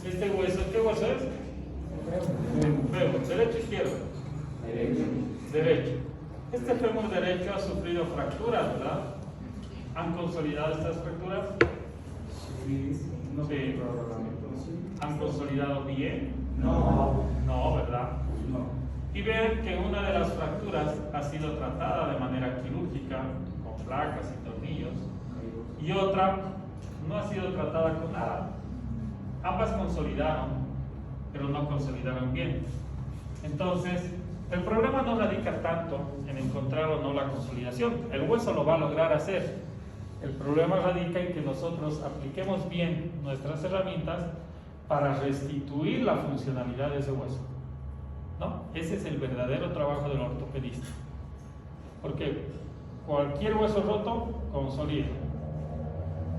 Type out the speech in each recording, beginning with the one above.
Este hueso, ¿qué hueso es? Fémur, ¿derecho o izquierdo? Derecho. Este fémur derecho ha sufrido fracturas, ¿verdad? ¿Han consolidado estas fracturas? Sí. ¿Han consolidado bien? No. No, ¿verdad? No. Y ven que una de las fracturas ha sido tratada de manera quirúrgica, con placas y tornillos, y otra no ha sido tratada con nada. Ambas consolidaron, pero no consolidaron bien. Entonces, el problema no radica tanto en encontrar o no la consolidación. El hueso lo va a lograr hacer. El problema radica en que nosotros apliquemos bien nuestras herramientas para restituir la funcionalidad de ese hueso, ¿no? Ese es el verdadero trabajo del ortopedista. Porque cualquier hueso roto consolida,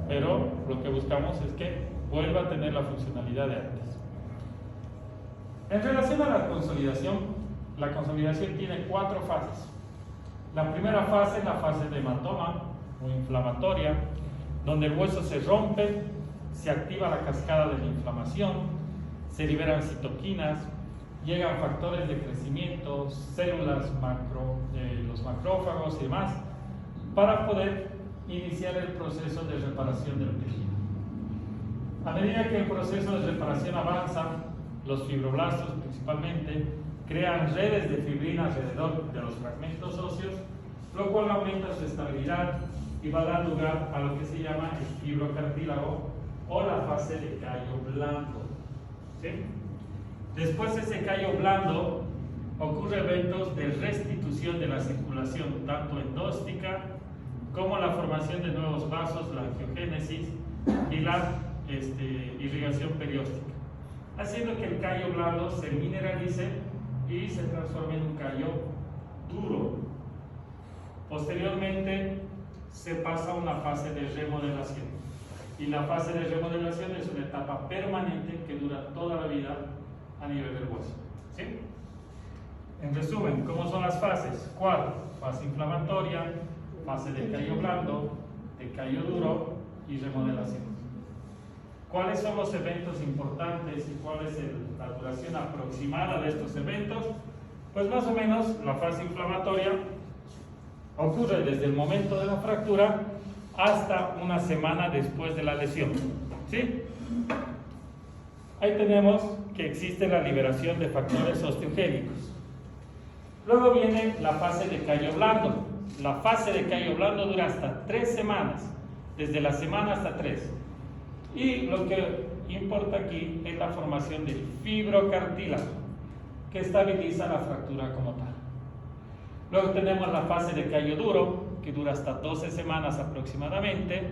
pero lo que buscamos es que vuelva a tener la funcionalidad de antes. En relación a la consolidación tiene 4 fases. La primera fase es la fase de hematoma o inflamatoria, donde el hueso se rompe, se activa la cascada de la inflamación, se liberan citoquinas, llegan factores de crecimiento, células los macrófagos y demás, para poder iniciar el proceso de reparación del tejido. A medida que el proceso de reparación avanza, los fibroblastos principalmente crean redes de fibrina alrededor de los fragmentos óseos, lo cual aumenta su estabilidad y va a dar lugar a lo que se llama el fibrocartílago o la fase de callo blando. ¿Sí? Después de ese callo blando ocurren eventos de restitución de la circulación, tanto endóstica como la formación de nuevos vasos, la angiogénesis y la irrigación perióstica, haciendo que el callo blando se mineralice y se transforme en un callo duro. Posteriormente se pasa a una fase de remodelación, y la fase de remodelación es una etapa permanente que dura toda la vida a nivel del hueso. ¿Sí? En resumen, ¿cómo son las fases? 4: fase inflamatoria, fase de callo blando, de callo duro y remodelación. ¿Cuáles son los eventos importantes y cuál es la duración aproximada de estos eventos? Pues más o menos la fase inflamatoria ocurre desde el momento de la fractura hasta una semana después de la lesión. ¿Sí? Ahí tenemos que existe la liberación de factores osteogénicos. Luego viene la fase de callo blando. La fase de callo blando dura hasta 3 semanas, desde la semana hasta 3. Y lo que importa aquí es la formación del fibrocartílago, que estabiliza la fractura como tal. Luego tenemos la fase de callo duro, que dura hasta 12 semanas aproximadamente,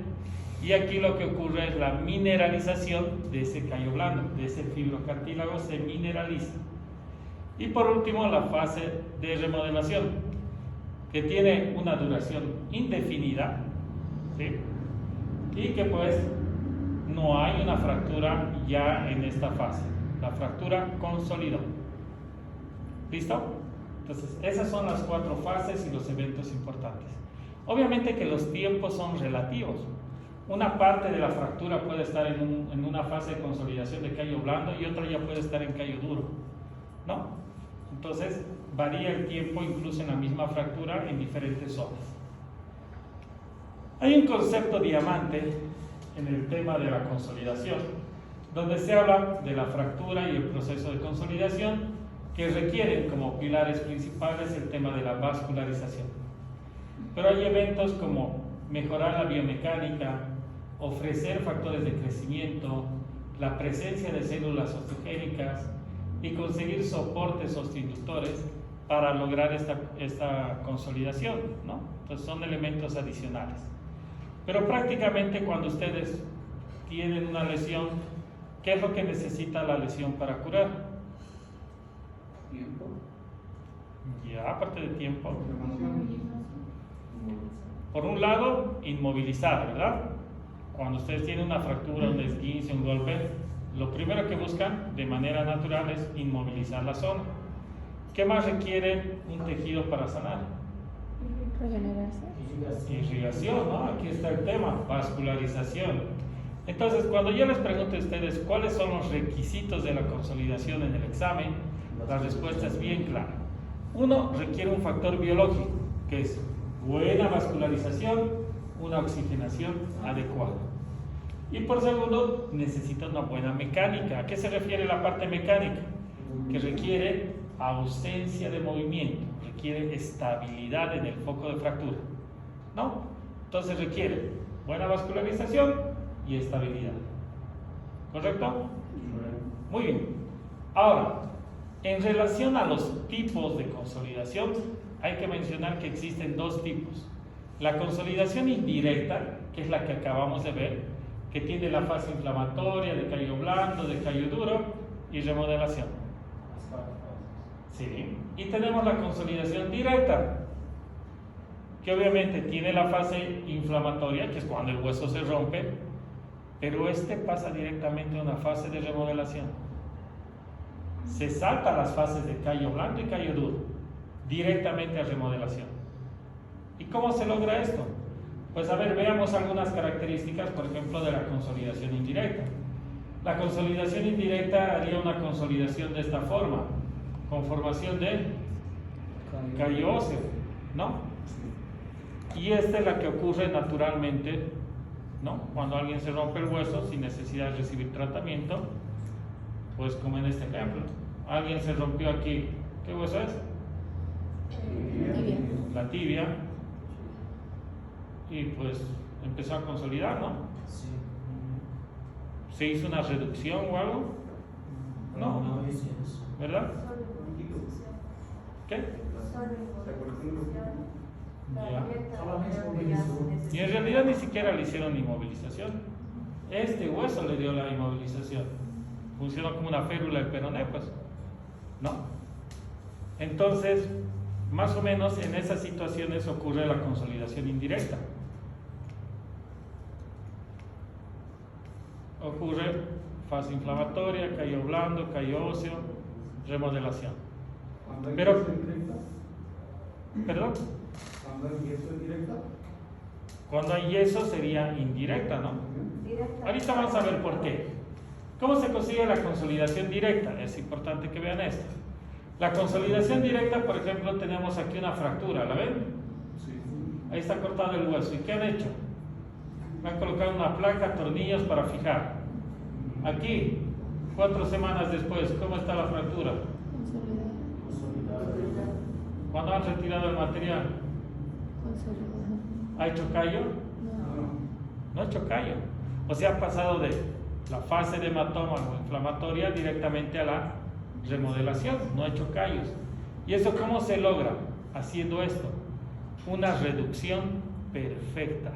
y aquí lo que ocurre es la mineralización de ese callo blando, de ese fibrocartílago se mineraliza. Y por último, la fase de remodelación, que tiene una duración indefinida, ¿sí? Y que pues no hay una fractura ya en esta fase. La fractura consolidó. ¿Listo? Entonces, esas son las 4 fases y los eventos importantes. Obviamente que los tiempos son relativos. Una parte de la fractura puede estar en una fase de consolidación de callo blando y otra ya puede estar en callo duro, ¿no? Entonces, varía el tiempo incluso en la misma fractura en diferentes zonas. Hay un concepto diamante en el tema de la consolidación, donde se habla de la fractura y el proceso de consolidación, que requieren como pilares principales el tema de la vascularización. Pero hay eventos como mejorar la biomecánica, ofrecer factores de crecimiento, la presencia de células osteogénicas y conseguir soportes osteoinductores para lograr esta consolidación, ¿no? Entonces son elementos adicionales. Pero prácticamente cuando ustedes tienen una lesión, ¿qué es lo que necesita la lesión para curar? Tiempo. Ya, aparte de tiempo. Por un lado, inmovilizar, ¿verdad? Cuando ustedes tienen una fractura, un esguince, un golpe, lo primero que buscan de manera natural es inmovilizar la zona. ¿Qué más requiere un tejido para sanar? Regenerarse. Irrigación, ¿no? Aquí está el tema, vascularización. Entonces, cuando yo les pregunto a ustedes cuáles son los requisitos de la consolidación en el examen, la respuesta es bien clara. Uno, requiere un factor biológico, que es buena vascularización, una oxigenación adecuada. Y por segundo, necesita una buena mecánica. ¿A qué se refiere la parte mecánica? Que requiere ausencia de movimiento, requiere estabilidad en el foco de fractura, ¿no? Entonces requiere buena vascularización y estabilidad. ¿Correcto? Muy bien. Ahora, en relación a los tipos de consolidación, hay que mencionar que existen dos tipos. La consolidación indirecta, que es la que acabamos de ver, que tiene la fase inflamatoria de callo blando, de callo duro y remodelación. Sí. Y tenemos la consolidación directa, que obviamente tiene la fase inflamatoria, que es cuando el hueso se rompe, pero este pasa directamente a una fase de remodelación. Se salta las fases de callo blando y callo duro, directamente a remodelación. ¿Y cómo se logra esto? Pues a ver, veamos algunas características, por ejemplo, de la consolidación indirecta. La consolidación indirecta haría una consolidación de esta forma, con formación de callo óseo, ¿no? Y esta es la que ocurre naturalmente, ¿no? Cuando alguien se rompe el hueso sin necesidad de recibir tratamiento, pues como en este ejemplo. Alguien se rompió aquí, ¿qué hueso es? La tibia. Y pues empezó a consolidar, ¿no? Sí. ¿Se hizo una reducción o algo? No, ¿verdad? ¿Qué? Ya. Y en realidad ni siquiera le hicieron inmovilización. Este hueso le dio la inmovilización. Funcionó como una férula del peroné, pues, ¿no? Entonces, más o menos en esas situaciones ocurre la consolidación indirecta. Ocurre fase inflamatoria, callo blando, callo óseo, remodelación. Pero, ¿perdón? ¿Cuando hay yeso es directa? Cuando hay yeso sería indirecta, ¿no? Ahorita vamos a ver por qué. ¿Cómo se consigue la consolidación directa? Es importante que vean esto. La consolidación directa, por ejemplo, tenemos aquí una fractura, ¿la ven? Sí. Ahí está cortado el hueso. ¿Y qué han hecho? Han colocado una placa, tornillos para fijar. Aquí, 4 semanas después, ¿cómo está la fractura? ¿Cuándo han retirado el material? ¿Ha hecho callo? No ha hecho callo. O sea, ha pasado de la fase de hematoma o inflamatoria directamente a la remodelación, no ha hecho callos. ¿Y eso cómo se logra? Haciendo esto, una reducción perfecta.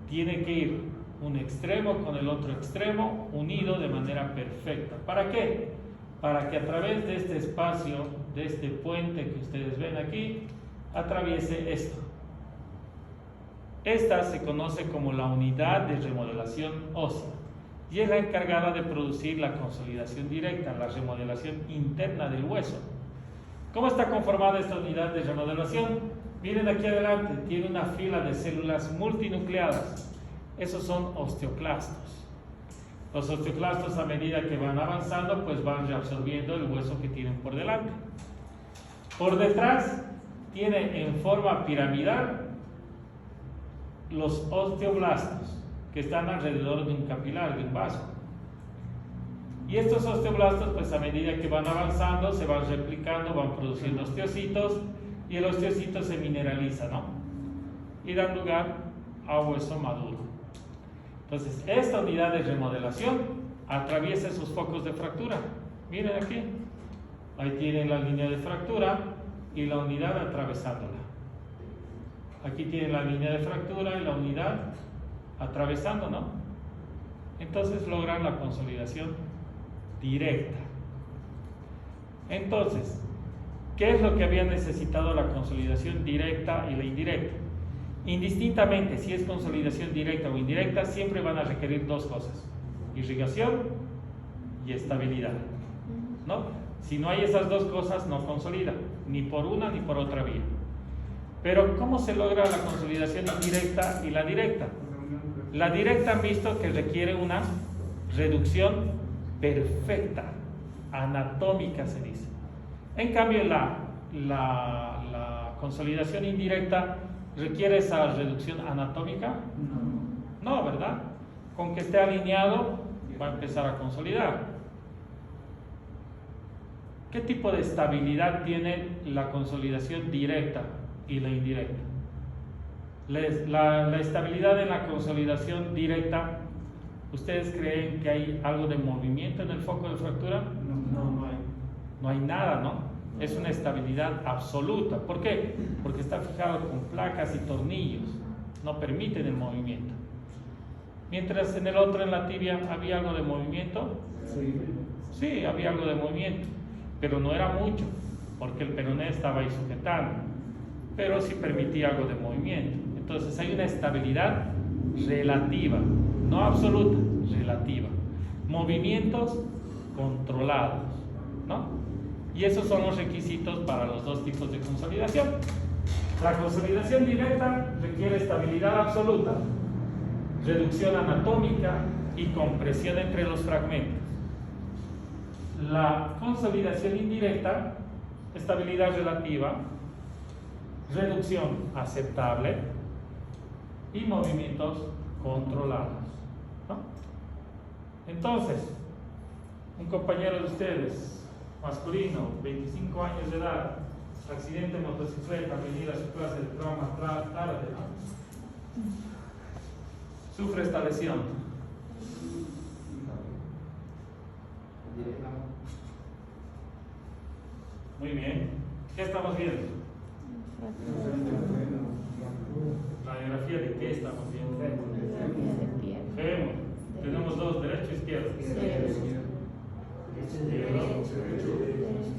Tiene que ir un extremo con el otro extremo unido de manera perfecta. ¿Para qué? Para que a través de este espacio, de este puente que ustedes ven aquí, atraviese esto. Esta se conoce como la unidad de remodelación ósea y es la encargada de producir la consolidación directa, la remodelación interna del hueso. ¿Cómo está conformada esta unidad de remodelación? Miren aquí adelante, tiene una fila de células multinucleadas. Esos son osteoclastos. Los osteoclastos, a medida que van avanzando, pues van reabsorbiendo el hueso que tienen por delante. Por detrás tiene en forma piramidal los osteoblastos, que están alrededor de un capilar, de un vaso. Y estos osteoblastos, pues a medida que van avanzando, se van replicando, van produciendo osteocitos, y el osteocito se mineraliza, ¿no? Y dan lugar a hueso maduro. Entonces, esta unidad de remodelación atraviesa esos focos de fractura. Miren aquí, ahí tienen la línea de fractura y la unidad atravesándola. Aquí tienen la línea de fractura y la unidad atravesando, ¿no? Entonces logran la consolidación directa. Entonces, ¿qué es lo que había necesitado la consolidación directa y la indirecta? Indistintamente, si es consolidación directa o indirecta, siempre van a requerir dos cosas: irrigación y estabilidad, ¿no? Si no hay esas dos cosas, no consolida, ni por una ni por otra vía. Pero, ¿cómo se logra la consolidación indirecta y la directa? La directa han visto que requiere una reducción perfecta, anatómica se dice. En cambio, la consolidación indirecta requiere esa reducción anatómica. No, ¿verdad? Con que esté alineado va a empezar a consolidar. ¿Qué tipo de estabilidad tiene la consolidación directa y la indirecta? La estabilidad en la consolidación directa, ¿ustedes creen que hay algo de movimiento en el foco de fractura? No hay. No hay nada, ¿no? Es una estabilidad absoluta. ¿Por qué? Porque está fijado con placas y tornillos, no permiten el movimiento. Mientras en el otro, en la tibia, ¿había algo de movimiento? Sí, había algo de movimiento, pero no era mucho, porque el peroné estaba ahí sujetando, pero sí permitía algo de movimiento. Entonces hay una estabilidad relativa, no absoluta, relativa. Movimientos controlados, ¿no? Y esos son los requisitos para los dos tipos de consolidación. La consolidación directa requiere estabilidad absoluta, reducción anatómica y compresión entre los fragmentos. La consolidación indirecta, estabilidad relativa, reducción aceptable y movimientos controlados, ¿no? Entonces, un compañero de ustedes, masculino, 25 años de edad, accidente de motocicleta, venir a su clase de trauma tarde, ¿no? Sufre esta lesión. Muy bien. ¿Qué estamos viendo? Radiografía de qué estamos viendo. Fémur. Tenemos dos, derecho e izquierdo.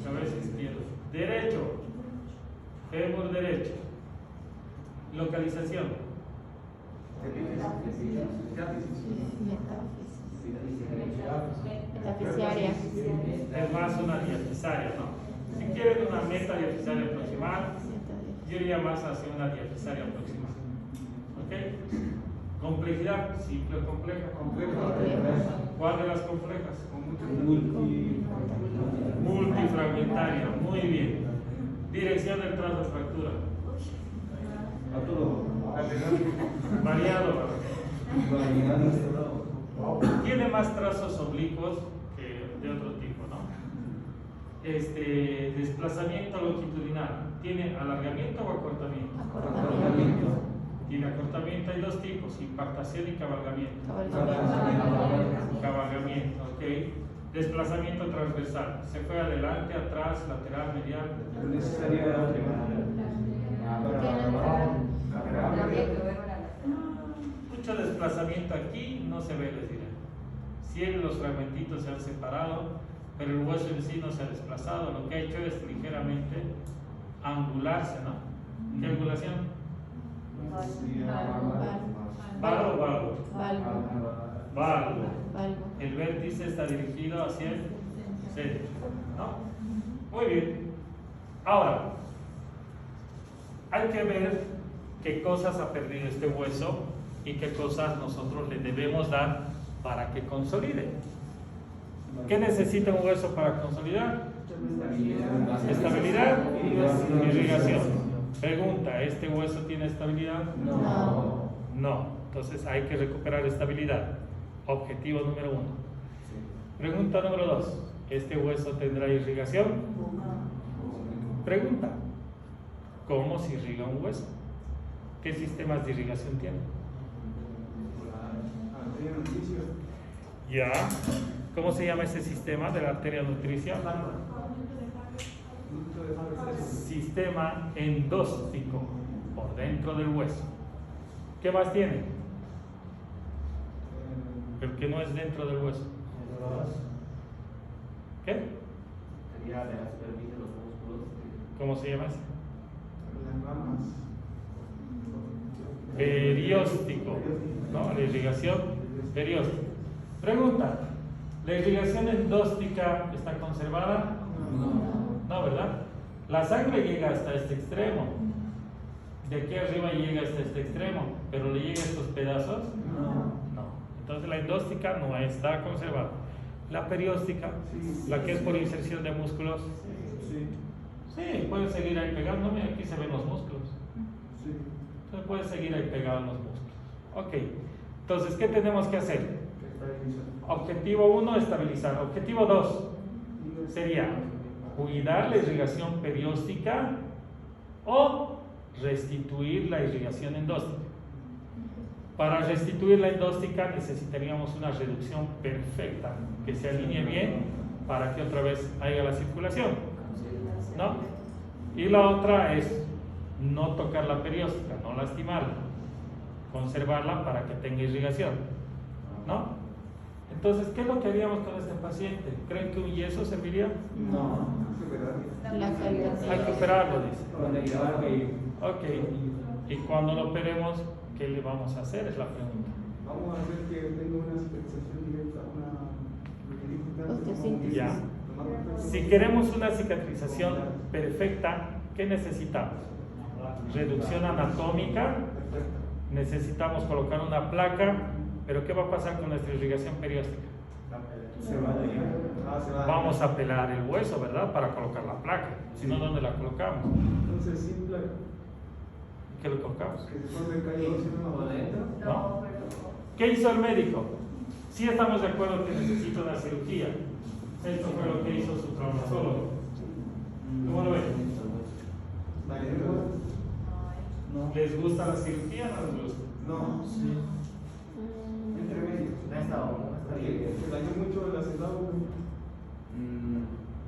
Cabeza izquierdo. Derecho. Fémur derecho. Localización. Metafisaria. Es más una diafisaria, ¿no? Si quieren una meta diafisaria proximal, yo iría más hacia una diafisaria proximal. ¿Ok? Complejidad, simple o compleja. ¿Cuál de las complejas? Multifragmentaria, muy bien. Dirección del trazo de fractura. Variado. Tiene más trazos oblicuos que de otro tipo, ¿no? Desplazamiento longitudinal. ¿Tiene alargamiento o acortamiento? Acortamiento. Tiene acortamiento, hay dos tipos, impactación y cabalgamiento. Cabalgamiento, ok. Desplazamiento transversal. Se fue adelante, atrás, lateral, medial. Mucho desplazamiento aquí no se ve, les diré. Si los fragmentitos se han separado, pero el hueso en sí no se ha desplazado. Lo que ha hecho es ligeramente angularse, ¿no? ¿Qué angulación? ¿Valvo o valvo? Valvo. El vértice está dirigido hacia el centro, ¿no? Muy bien. Ahora, hay que ver qué cosas ha perdido este hueso y qué cosas nosotros le debemos dar para que consolide. ¿Qué necesita un hueso para consolidar? Estabilidad y irrigación. Pregunta, ¿este hueso tiene estabilidad? No. No. Entonces hay que recuperar estabilidad. Objetivo número 1. Pregunta número 2. ¿Este hueso tendrá irrigación? Pregunta, ¿cómo se irriga un hueso? ¿Qué sistemas de irrigación tiene? Ya. ¿Cómo se llama ese sistema de la arteria nutricia? Sistema endóstico, por dentro del hueso. ¿Qué más tiene? El que no es dentro del hueso. ¿Qué? ¿Cómo se llama ese? Perióstico, ¿no? La irrigación perióstica. Pregunta, ¿la irrigación endóstica está conservada? No, ¿verdad? La sangre llega hasta este extremo. De aquí arriba llega hasta este extremo, pero ¿le llega a estos pedazos? No. Entonces la endóstica no está conservada. La perióstica, la que es por inserción de músculos, sí, puede seguir ahí pegado. Mira, aquí se ven los músculos. Entonces puede seguir ahí pegado los músculos. Ok. Entonces, ¿qué tenemos que hacer? Objetivo 1, estabilizar. Objetivo 2 sería cuidar la irrigación perióstica o restituir la irrigación endóstica. Para restituir la endóstica necesitaríamos una reducción perfecta que se alinee bien para que otra vez haya la circulación, ¿no? Y la otra es no tocar la perióstica, no lastimarla, conservarla para que tenga irrigación, ¿no? Entonces, ¿qué es lo que haríamos con este paciente? ¿Creen que un yeso serviría? No. La calidad. Hay que operarlo, dice. Con el llevar que... Ok. Y cuando lo operemos, ¿qué le vamos a hacer? Es la pregunta. Vamos a hacer que tenga una cicatrización directa, Osteosíntesis. Ya. Si queremos una cicatrización perfecta, ¿qué necesitamos? Reducción anatómica, necesitamos colocar una placa, pero ¿qué va a pasar con nuestra irrigación perióstica? Se va a dañar. Vamos a pelar el hueso, ¿verdad? Para colocar la placa. Si no, ¿dónde la colocamos? Entonces, simple, ¿Qué le colocamos? que se forme el callo ¿O dentro? ¿No? ¿Qué hizo el médico? Sí estamos de acuerdo que necesita una cirugía. Esto fue lo que hizo su traumatólogo. ¿Cómo lo ven? No. ¿Les gusta la cirugía o no les gusta? No, Sí. entre medio. No está bien. Se dañó mucho el acetado.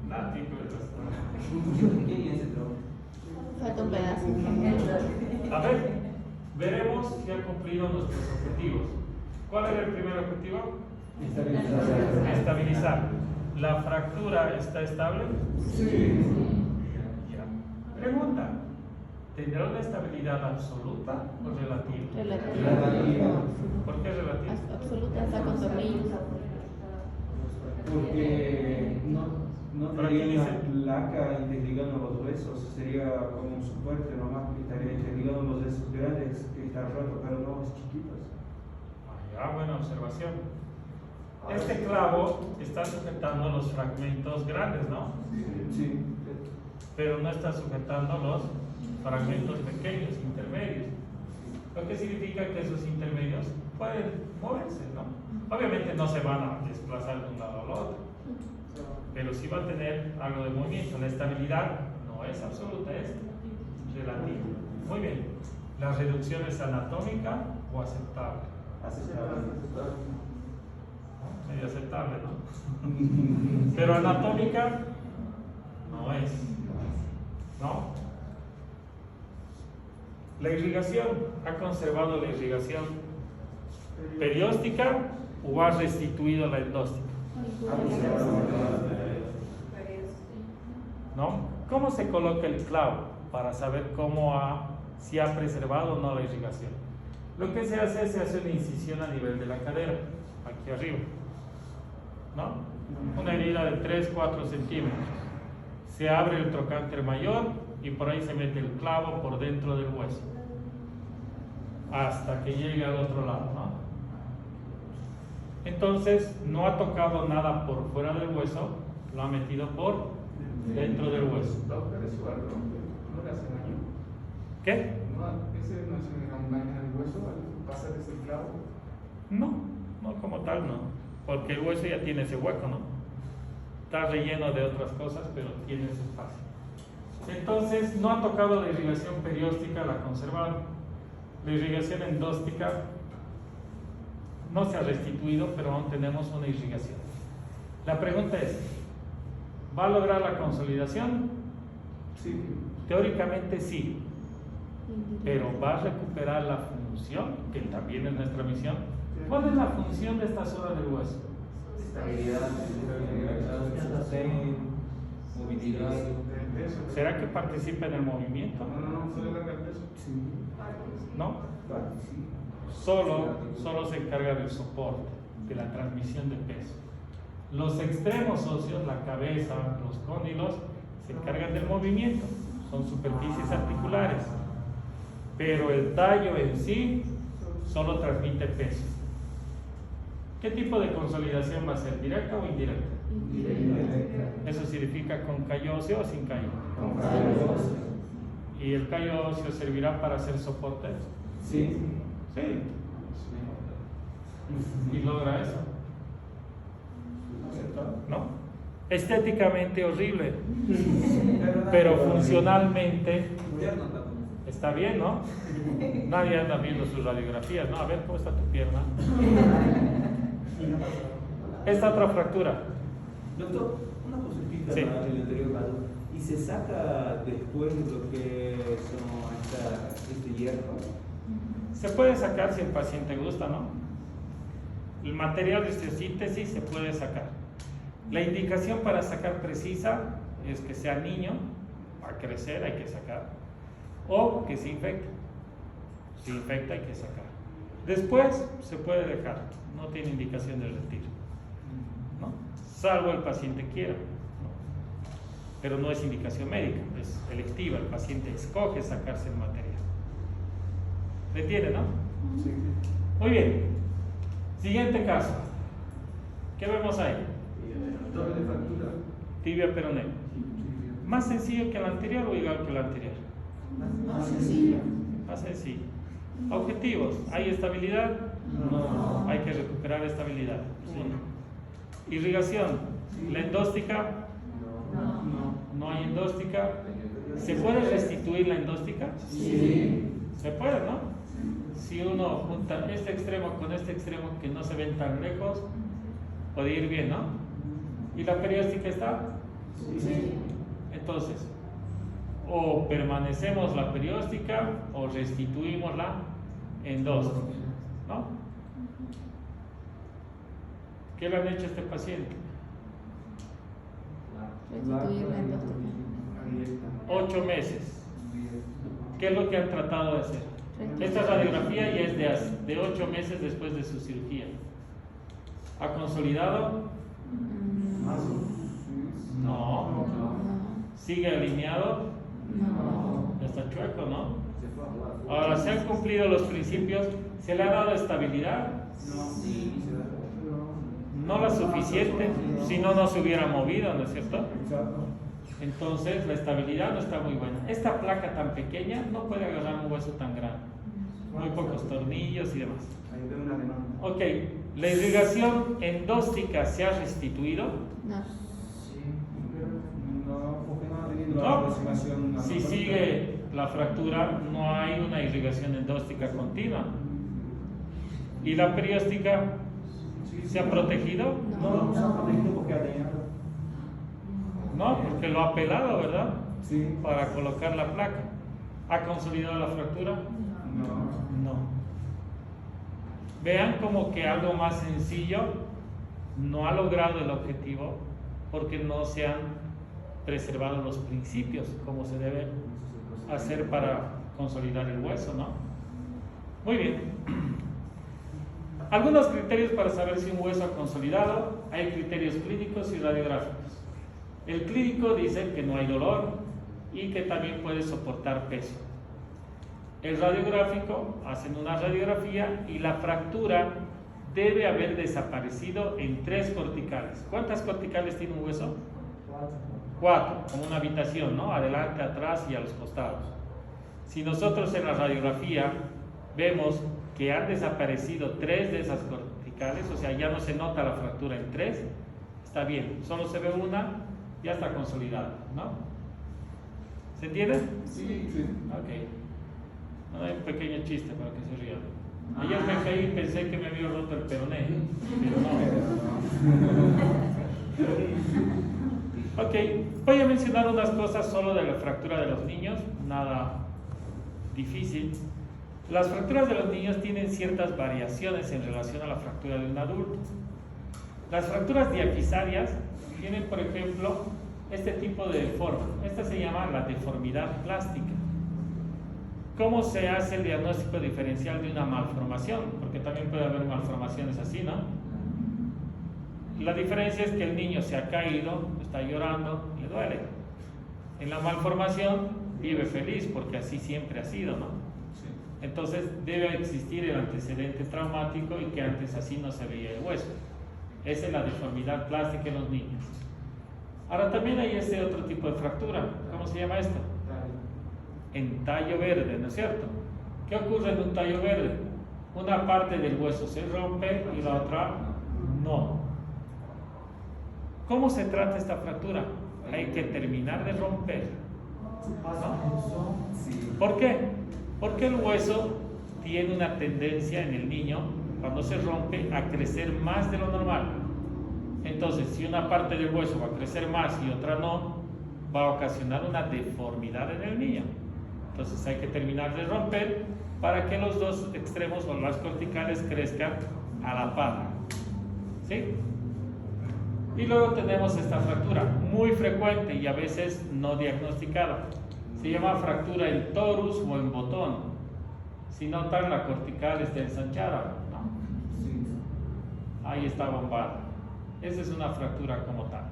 Nada, tipo de trastorno. ¿Qué bien se trabó? Falta un pedazo. A ver, veremos si ha cumplido nuestros objetivos. ¿Cuál era el primer objetivo? Estabilizar. ¿La fractura está estable? Sí. Ya. Pregunta: ¿tendrá una estabilidad absoluta o relativa? Relativa. ¿Por qué relativa? Absoluta, está con tornillos. Porque no ¿Pero qué tendría dice? una placa interligando los huesos, sería como un soporte nomás que estaría interligando los huesos grandes que están rotos, pero no los chiquitos. Ah, buena observación. Este clavo está sujetando los fragmentos grandes, ¿no? Sí. Pero no está sujetando los fragmentos pequeños, intermedios. Lo que significa que esos intermedios pueden moverse, ¿no? Obviamente no se van a desplazar de un lado al otro, pero sí va a tener algo de movimiento. La estabilidad no es absoluta, es relativa. Muy bien. ¿La reducción es anatómica o aceptable? Aceptable. Medio aceptable, ¿no? Pero anatómica no es, ¿no? La irrigación, ¿ha conservado la irrigación perióstica o ha restituido la endóstica? ¿No? ¿Cómo se coloca el clavo para saber si ha preservado o no la irrigación? Lo que se hace una incisión a nivel de la cadera, aquí arriba, ¿no? Una herida de 3-4 centímetros. Se abre el trocánter mayor y por ahí se mete el clavo por dentro del hueso hasta que llegue al otro lado, ¿no? Entonces no ha tocado nada por fuera del hueso, lo ha metido por dentro del hueso. Doctor, es igual, no le hace daño. ¿Qué? No, ese no es un daño en el hueso al pasar ese clavo. No como tal, no, porque el hueso ya tiene ese hueco, ¿no? Está relleno de otras cosas, pero tiene ese espacio. Entonces no ha tocado la irrigación perióstica, la ha conservado. La irrigación endóstica no se ha restituido, pero aún tenemos una irrigación. La pregunta es: ¿va a lograr la consolidación? Sí. Teóricamente sí, pero ¿va a recuperar la función? Que también es nuestra misión. ¿Cuál es la función de esta zona del hueso? Estabilidad, movilidad. El peso. ¿Será que participa en el movimiento? No, solo carga el peso. Sí. ¿No? Solo se encarga del soporte, de la transmisión de peso. Los extremos óseos, la cabeza, los cóndilos, se encargan del movimiento, son superficies articulares, pero el tallo en sí solo transmite peso. ¿Qué tipo de consolidación va a ser? ¿Directa o indirecta? Eso significa con callo óseo o sin callo. Con callo óseo. ¿Y el callo óseo servirá para hacer soporte? Sí. Sí. ¿Y logra eso? ¿No? Estéticamente horrible, pero funcionalmente está bien, ¿no? Nadie anda viendo sus radiografías, ¿no? A ver cómo está tu pierna. Esta otra fractura. Doctor, una consultita Sí. para el anterior caso. ¿Y se saca después lo que son este hierro? Se puede sacar si el paciente gusta, ¿no? El material de osteosíntesis se puede sacar. La indicación para sacar precisa es que sea niño, va a crecer, hay que sacar, o que se infecte. Si infecta, hay que sacar. Después se puede dejar, no tiene indicación de retiro, ¿no? Salvo el paciente quiera, ¿no? Pero no es indicación médica, es electiva, el paciente escoge sacarse el material. ¿Me entiende, no? Sí. Muy bien. Siguiente caso. ¿Qué vemos ahí? Doble fractura. Tibia peroné. ¿Más sencillo que el anterior o igual que el anterior? Más sencillo. Más sencillo. Objetivos. ¿Hay estabilidad? No. Hay que recuperar estabilidad. Sí. Irrigación. ¿La endóstica? No hay endóstica. ¿Se puede restituir la endóstica? Sí. Se puede, ¿no? Si uno junta este extremo con este extremo que no se ven tan lejos, puede ir bien, ¿no? ¿Y la perióstica está? Sí. Entonces, o permanecemos la perióstica o restituimos la endóstica, ¿no? ¿Qué le han hecho a este paciente? Restituir la endóstica. 8 meses. ¿Qué es lo que han tratado de hacer? Esta radiografía ya es de 8 meses después de su cirugía. ¿Ha consolidado? No. ¿Sigue alineado? No. Ya está chueco, ¿no? Ahora, ¿se han cumplido los principios? ¿Se le ha dado estabilidad? No la suficiente, si no, no se hubiera movido, ¿no es cierto? Exacto. Entonces, la estabilidad no está muy buena. Esta placa tan pequeña no puede agarrar un hueso tan grande. Muy pocos tornillos y demás. Ahí veo una demanda. Ok, ¿la irrigación endóstica se ha restituido? No. No, porque no ha tenido la No. aproximación. Si sigue la fractura, no hay una irrigación endóstica continua. ¿Y la perióstica se ha protegido? No, se ha protegido porque ha dañado. No, porque lo ha pelado, ¿verdad? Sí. Para colocar la placa. ¿Ha consolidado la fractura? No. No. Vean como que algo más sencillo no ha logrado el objetivo porque no se han preservado los principios como se debe hacer para consolidar el hueso, ¿no? Muy bien. Algunos criterios para saber si un hueso ha consolidado. Hay criterios clínicos y radiográficos. El clínico dice que no hay dolor y que también puede soportar peso. El radiográfico, hacen una radiografía y la fractura debe haber desaparecido en 3 corticales. ¿Cuántas corticales tiene un hueso? 4, como una habitación, ¿no? Adelante, atrás y a los costados. Si nosotros en la radiografía vemos que han desaparecido 3 de esas corticales, o sea, ya no se nota la fractura en 3, está bien. Solo se ve una, ya está consolidada, ¿no? ¿Se entiende? Sí, sí. Ok. No, hay un pequeño chiste para que se rían. Ayer me caí y pensé que me había roto el peroné, pero no. Ok, voy a mencionar unas cosas solo de la fractura de los niños, nada difícil. Las fracturas de los niños tienen ciertas variaciones en relación a la fractura de un adulto. Las fracturas diafisarias tienen, por ejemplo, este tipo de forma. Esta se llama la deformidad plástica. ¿Cómo se hace el diagnóstico diferencial de una malformación? Porque también puede haber malformaciones así, ¿no? La diferencia es que el niño se ha caído, está llorando, le duele. En la malformación vive feliz porque así siempre ha sido, ¿no? Entonces debe existir el antecedente traumático y que antes así no se veía el hueso. Esa es la deformidad plástica en los niños. Ahora también hay este otro tipo de fractura. ¿Cómo se llama esto? En tallo verde, ¿no es cierto? ¿Qué ocurre en un tallo verde? Una parte del hueso se rompe y la otra no. ¿Cómo se trata esta fractura? Hay que terminar de romper. ¿No? ¿Por qué? Porque el hueso tiene una tendencia en el niño, cuando se rompe, a crecer más de lo normal. Entonces, si una parte del hueso va a crecer más y otra no, va a ocasionar una deformidad en el niño. Entonces hay que terminar de romper para que los dos extremos o las corticales crezcan a la par. ¿Sí? Y luego tenemos esta fractura, muy frecuente y a veces no diagnosticada. Se llama fractura en torus o en botón. Si notan, la cortical está ensanchada, ¿no? Ahí está bombada. Esa es una fractura como tal.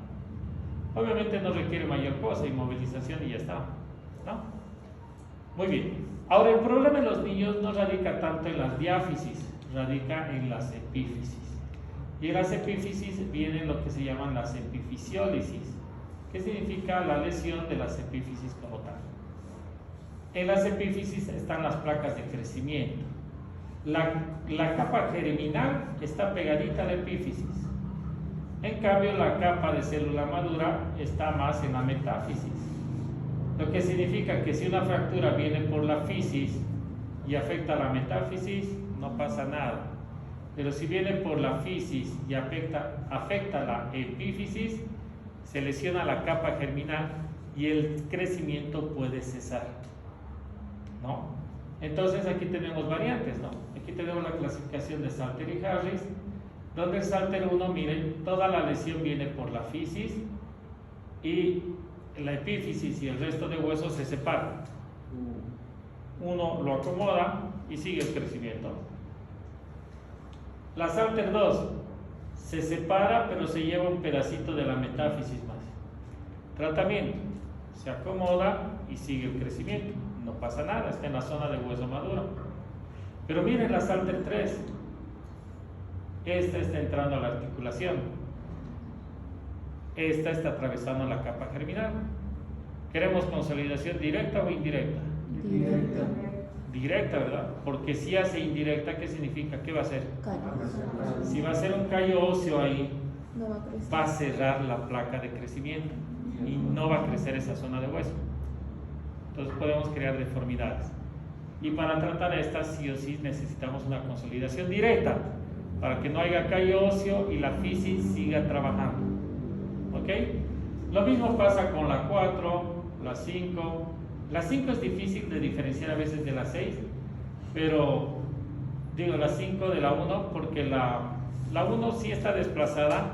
Obviamente no requiere mayor cosa, inmovilización y ya está, ¿no? Muy bien. Ahora, el problema en los niños no radica tanto en las diáfisis, radica en las epífisis. Y en las epífisis vienen lo que se llaman las epifisiólisis, que significa la lesión de las epífisis como tal. En las epífisis están las placas de crecimiento. La capa germinal está pegadita a la epífisis. En cambio, la capa de célula madura está más en la metáfisis. Lo que significa que si una fractura viene por la fisis y afecta a la metáfisis, no pasa nada. Pero si viene por la fisis y afecta a la epífisis, se lesiona la capa germinal y el crecimiento puede cesar, ¿no? Entonces aquí tenemos variantes, ¿no? Aquí tenemos la clasificación de Salter y Harris, donde el Salter 1, miren, toda la lesión viene por la fisis y la epífisis y el resto de huesos se separan. Uno lo acomoda y sigue el crecimiento. La Salter 2 se separa, pero se lleva un pedacito de la metáfisis más. Tratamiento: se acomoda y sigue el crecimiento. No pasa nada, está en la zona de hueso maduro. Pero miren la Salter 3. Esta está entrando a la articulación. Esta está atravesando la capa germinal. ¿Queremos consolidación directa o indirecta? Directa. Directa, ¿verdad? Porque si hace indirecta, ¿qué significa? ¿Qué va a hacer? Callo. Si va a hacer un callo óseo ahí, No va a crecer. va a cerrar la placa de crecimiento y no va a crecer esa zona de hueso. Entonces podemos crear deformidades. Y para tratar estas, sí o sí necesitamos una consolidación directa para que no haya callo óseo y la fisis siga trabajando. ¿Ok? Lo mismo pasa con la 4, la 5. La 5 es difícil de diferenciar a veces de la 6, pero digo la 5 de la 1 porque la 1 sí está desplazada,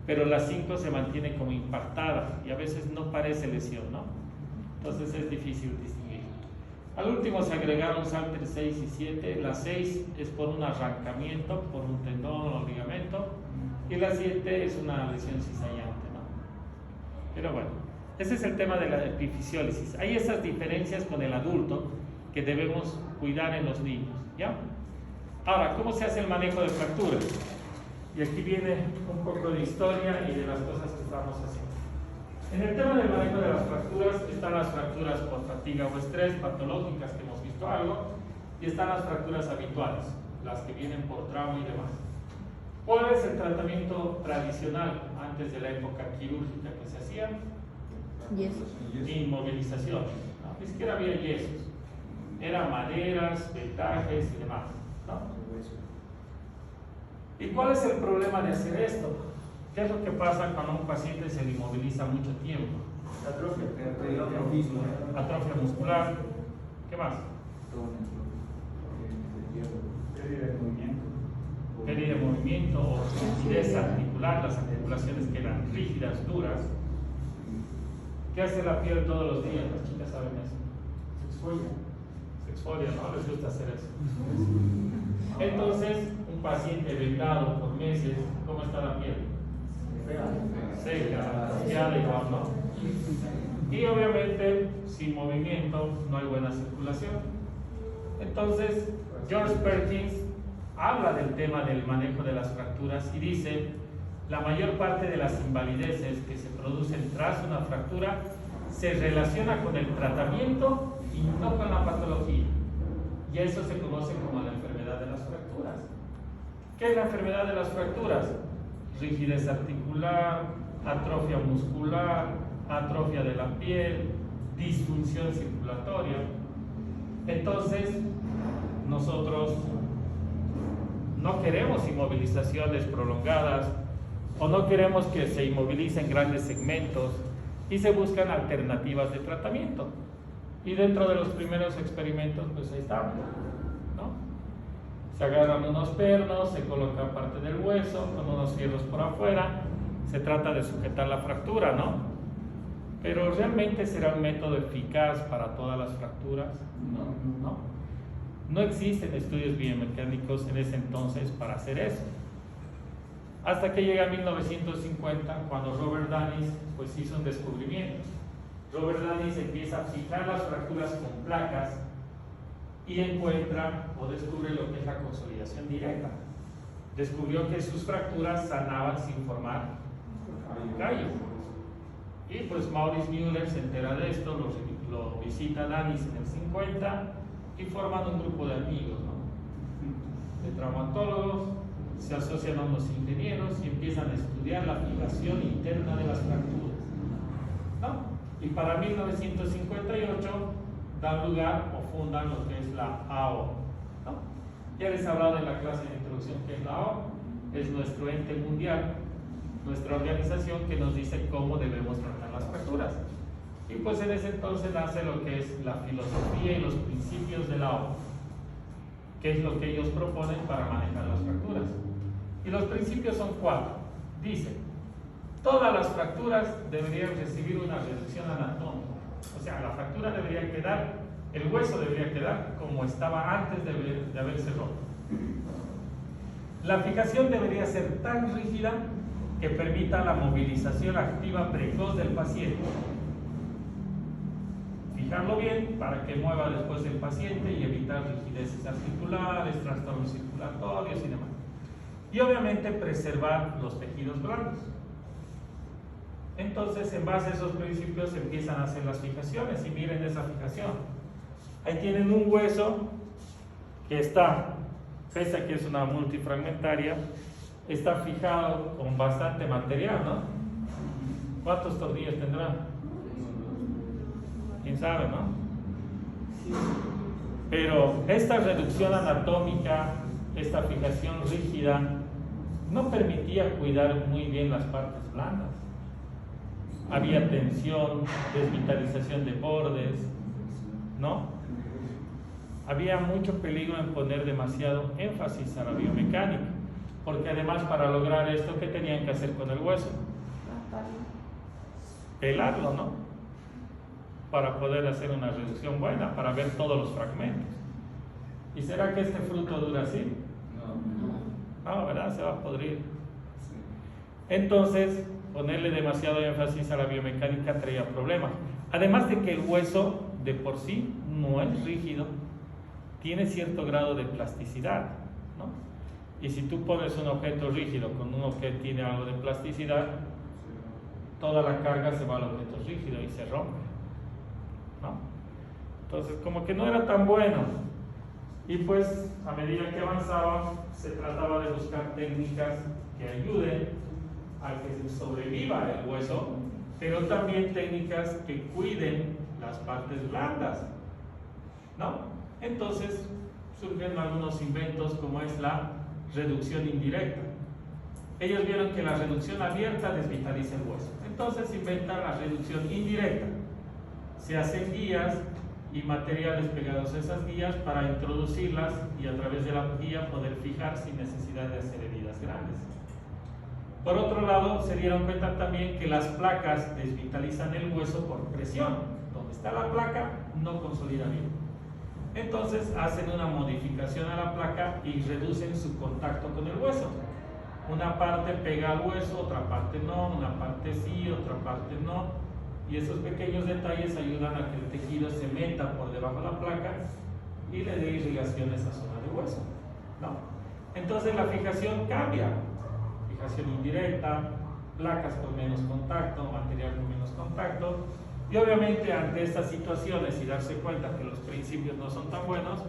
pero la 5 se mantiene como impactada y a veces no parece lesión, ¿no? Entonces es difícil distinguir. Al último se agregaron Salter 6 y 7. La 6 es por un arrancamiento, por un tendón o ligamento, y la 7 es una lesión cizallante, ¿no? Pero bueno, ese es el tema de la epifisiólisis. Hay esas diferencias con el adulto que debemos cuidar en los niños, ¿ya? Ahora, ¿cómo se hace el manejo de fracturas? Y aquí viene un poco de historia y de las cosas que estamos haciendo. En el tema del manejo de las fracturas están las fracturas por fatiga o estrés, patológicas, que hemos visto algo, y están las fracturas habituales, las que vienen por trauma y demás. ¿Cuál es el tratamiento tradicional antes de la época quirúrgica que se hacía? Yesos. Inmovilización. No, ni siquiera había yesos. Eran maderas, vendajes y demás, ¿no? ¿Y cuál es el problema de hacer esto? ¿Qué es lo que pasa cuando un paciente se inmoviliza mucho tiempo? Atrofia muscular. ¿Qué más? Pérdida de movimiento o rigidez articular, las articulaciones quedan rígidas, duras. ¿Qué hace la piel todos los días? Las chicas saben eso. Se exfolia, ¿no? Les gusta hacer eso. Entonces, un paciente vendado por meses, ¿cómo está la piel? Seca, asfiada igual, ¿no? Y obviamente, sin movimiento no hay buena circulación. Entonces, George Perkins habla del tema del manejo de las fracturas y dice: la mayor parte de las invalideces que se producen tras una fractura se relaciona con el tratamiento y no con la patología. Y eso se conoce como la enfermedad de las fracturas. ¿Qué es la enfermedad de las fracturas? Rigidez articular, atrofia muscular, atrofia de la piel, disfunción circulatoria. Entonces, nosotros no queremos inmovilizaciones prolongadas o no queremos que se inmovilicen grandes segmentos y se buscan alternativas de tratamiento. Y dentro de los primeros experimentos, pues ahí estamos, ¿no? Se agarran unos pernos, se coloca parte del hueso con unos fierros por afuera, se trata de sujetar la fractura, ¿no? Pero ¿realmente será un método eficaz para todas las fracturas? No. No existen estudios biomecánicos en ese entonces para hacer eso. Hasta que llega 1950, cuando Robert Danis pues hizo un descubrimiento. Robert Danis empieza a fijar las fracturas con placas y encuentra o descubre lo que es la consolidación directa. Descubrió que sus fracturas sanaban sin formar callo. Y pues Maurice Müller se entera de esto, lo visita Danis en el 50 y forman un grupo de amigos, ¿no? De traumatólogos, se asocian a unos ingenieros y empiezan a estudiar la fijación interna de las fracturas, ¿no? Y para 1958 dan lugar o fundan lo que es la AO, ¿no? Ya les he hablado en la clase de introducción que es la AO, es nuestro ente mundial, nuestra organización que nos dice cómo debemos tratar las fracturas. Y pues en ese entonces nace lo que es la filosofía y los principios de la AO, que es lo que ellos proponen para manejar las fracturas. Y los principios son 4. Dice: todas las fracturas deberían recibir una reducción anatómica. O sea, la fractura debería quedar, el hueso debería quedar como estaba antes de haberse roto. La fijación debería ser tan rígida que permita la movilización activa precoz del paciente. Fijarlo bien para que mueva después el paciente y evitar rigideces articulares, trastornos circulatorios y demás. Y obviamente preservar los tejidos blandos. Entonces, en base a esos principios se empiezan a hacer las fijaciones y miren esa fijación. Ahí tienen un hueso que está, pese a que es una multifragmentaria, está fijado con bastante material, ¿no? ¿Cuántos tornillos tendrá? ¿Quién sabe, no? Pero esta reducción anatómica, esta fijación rígida, no permitía cuidar muy bien las partes blandas. Había tensión, desvitalización de bordes, ¿no? Había mucho peligro en poner demasiado énfasis a la biomecánica, porque además para lograr esto, ¿qué tenían que hacer con el hueso? Pelarlo, ¿no? Para poder hacer una reducción buena, para ver todos los fragmentos. ¿Y será que este fruto dura así? No, ¿verdad? Se va a podrir. Entonces, ponerle demasiado énfasis a la biomecánica traía problemas. Además de que el hueso de por sí no es rígido, tiene cierto grado de plasticidad, ¿no? Y si tú pones un objeto rígido con uno que tiene algo de plasticidad, toda la carga se va al objeto rígido y se rompe, ¿no? Entonces, como que no era tan bueno. Y pues, a medida que avanzaba, se trataba de buscar técnicas que ayuden a que sobreviva el hueso, pero también técnicas que cuiden las partes blandas, ¿no? Entonces surgen algunos inventos como es la reducción indirecta. Ellos vieron que la reducción abierta desvitaliza el hueso, entonces inventan la reducción indirecta. Se hacen guías y materiales pegados a esas guías para introducirlas y a través de la guía poder fijar sin necesidad de hacer heridas grandes. Por otro lado, se dieron cuenta también que las placas desvitalizan el hueso por presión. Donde está la placa no consolida bien. Entonces hacen una modificación a la placa y reducen su contacto con el hueso. Una parte pega al hueso, otra parte no, una parte sí, otra parte no. Y esos pequeños detalles ayudan a que el tejido se meta por debajo de la placa y le dé irrigación a esa zona de hueso, ¿no? Entonces la fijación cambia, fijación indirecta, placas con menos contacto, material con menos contacto, y obviamente ante estas situaciones y darse cuenta que los principios no son tan buenos,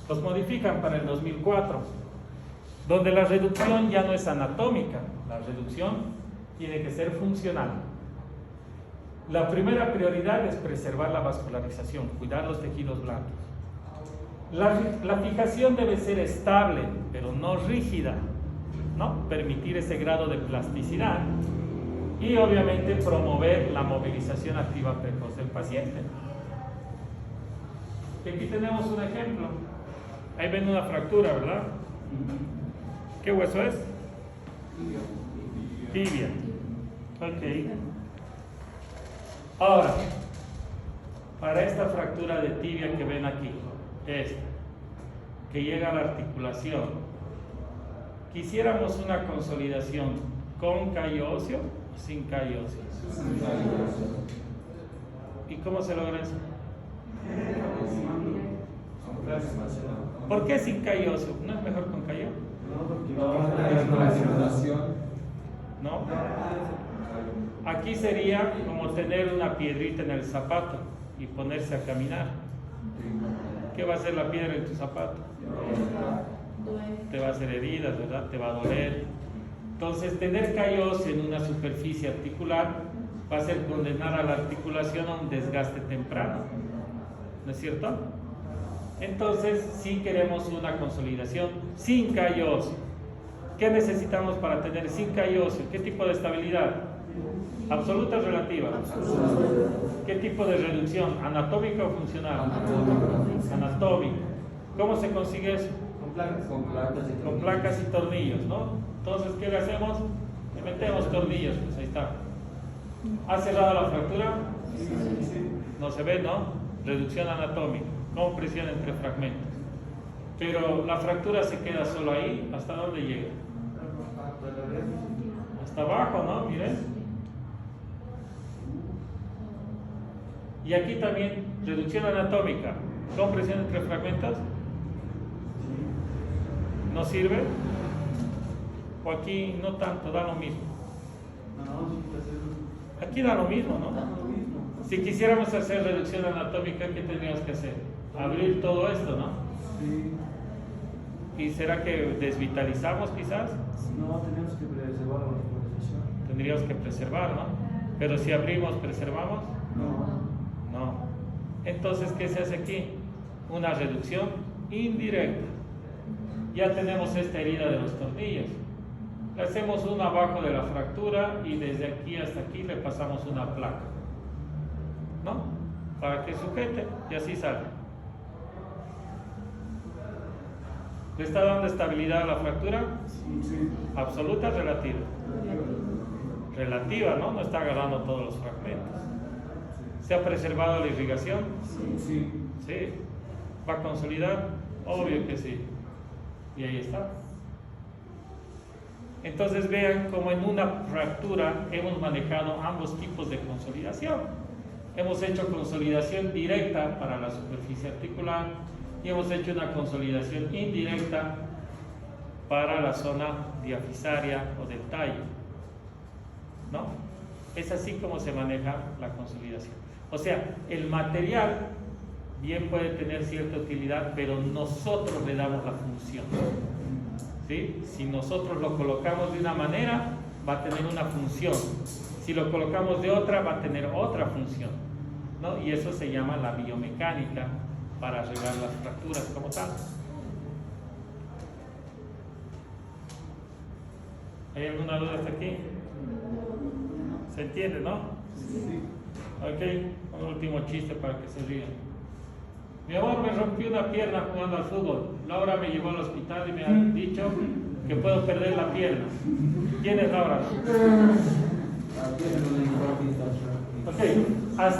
los modifican para el 2004, donde la reducción ya no es anatómica, la reducción tiene que ser funcional. La primera prioridad es preservar la vascularización, cuidar los tejidos blandos. La fijación debe ser estable, pero no rígida, ¿no? Permitir ese grado de plasticidad y obviamente promover la movilización activa precoz del paciente. Y aquí tenemos un ejemplo. Ahí ven una fractura, ¿verdad? ¿Qué hueso es? Tibia. Ok. Ahora, para esta fractura de tibia que ven aquí, esta, que llega a la articulación, quisiéramos una consolidación con callo óseo o sin callo óseo. ¿Y cómo se logra eso? ¿Por qué sin callo óseo? ¿No es mejor con callo? ¿No? Aquí sería como tener una piedrita en el zapato y ponerse a caminar. ¿Qué va a hacer la piedra en tu zapato? Te va a hacer heridas, ¿verdad? Te va a doler. Entonces, tener callo óseo en una superficie articular va a ser condenar a la articulación a un desgaste temprano. ¿No es cierto? Entonces, sí queremos una consolidación sin callo óseo. ¿Qué necesitamos para tener sin callo óseo? ¿Qué tipo de estabilidad? ¿Absoluta o relativa? ¿Qué tipo de reducción? ¿Anatómica o funcional? Anatómica. ¿Cómo se consigue eso? Con placas y tornillos, ¿no? Entonces, ¿qué le hacemos? Le metemos tornillos, pues ahí está. ¿Ha cerrado la fractura? No se ve, ¿no? Reducción anatómica, compresión entre fragmentos. Pero la fractura se queda solo ahí, ¿hasta dónde llega? Hasta abajo, ¿no? Miren. Y aquí también, reducción anatómica, compresión entre fragmentos. ¿No sirve? O aquí no tanto, da lo mismo. Aquí da lo mismo, ¿no? Si quisiéramos hacer reducción anatómica, ¿qué tendríamos que hacer? Abrir todo esto, ¿no? ¿Y será que desvitalizamos quizás? No, tenemos que preservar la vascularización. Tendríamos que preservar, ¿no? Pero si abrimos, ¿preservamos? No. Entonces, ¿qué se hace aquí? Una reducción indirecta. Ya tenemos esta herida de los tornillos. Le hacemos una abajo de la fractura y desde aquí hasta aquí le pasamos una placa, ¿no? Para que sujete y así sale. ¿Le está dando estabilidad a la fractura? Sí. ¿Absoluta o relativa? Relativa, ¿no? No está agarrando todos los fragmentos. ¿Se ha preservado la irrigación? Sí. ¿Sí? ¿Va a consolidar? Obvio que sí. Y ahí está. Entonces vean cómo en una fractura hemos manejado ambos tipos de consolidación. Hemos hecho consolidación directa para la superficie articular y hemos hecho una consolidación indirecta para la zona diafisaria o del tallo, ¿no? Es así como se maneja la consolidación. O sea, el material bien puede tener cierta utilidad, pero nosotros le damos la función, ¿sí? Si nosotros lo colocamos de una manera, va a tener una función. Si lo colocamos de otra, va a tener otra función, ¿no? Y eso se llama la biomecánica para arreglar las fracturas como tal. ¿Hay alguna duda hasta aquí? ¿Se entiende, no? Sí. Ok, un último chiste para que se rían. Mi amor, me rompí una pierna jugando al fútbol. Laura me llevó al hospital y me ha dicho que puedo perder la pierna. ¿Quién es Laura? Ok.